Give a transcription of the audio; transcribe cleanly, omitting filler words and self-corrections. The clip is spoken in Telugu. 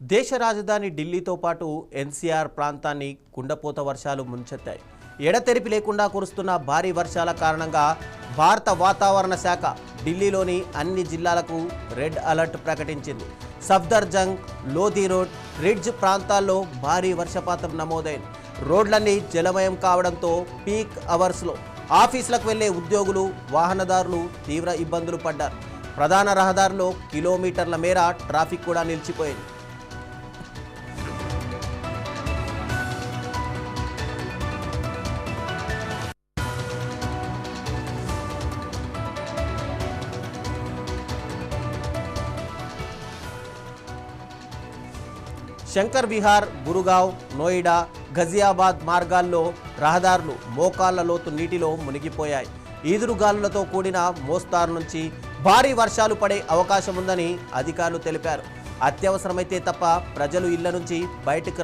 దేశ రాజధాని ఢిల్లీతో పాటు ఎన్సీఆర్ ప్రాంతాన్ని కుండపోత వర్షాలు ముంచెత్తాయి. ఎడతెరిపి లేకుండా కురుస్తున్న భారీ వర్షాల కారణంగా భారత వాతావరణ శాఖ ఢిల్లీలోని అన్ని జిల్లాలకు రెడ్ అలర్ట్ ప్రకటించింది. సఫ్దర్జంగ్, లోధి రోడ్, రిడ్జ్ ప్రాంతాల్లో భారీ వర్షపాతం నమోదైంది. రోడ్లన్నీ జలమయం కావడంతో పీక్ అవర్స్లో ఆఫీసులకు వెళ్లే ఉద్యోగులు, వాహనదారులు తీవ్ర ఇబ్బందులు పడ్డారు. ప్రధాన రహదారిలో కిలోమీటర్ల మేర ట్రాఫిక్ కూడా నిలిచిపోయింది. శంకర్ విహార్, గురుగావ్, నోయిడా, ఘజియాబాద్ మార్గాల్లో రహదారులు మోకాళ్ల లోతు నీటిలో మునిగిపోయాయి. ఈదురుగాలులతో కూడిన మోస్తారు నుంచి భారీ వర్షాలు పడే అవకాశం ఉందని అధికారులు తెలిపారు. అత్యవసరమైతే తప్ప ప్రజలు ఇళ్ల నుంచి బయటకు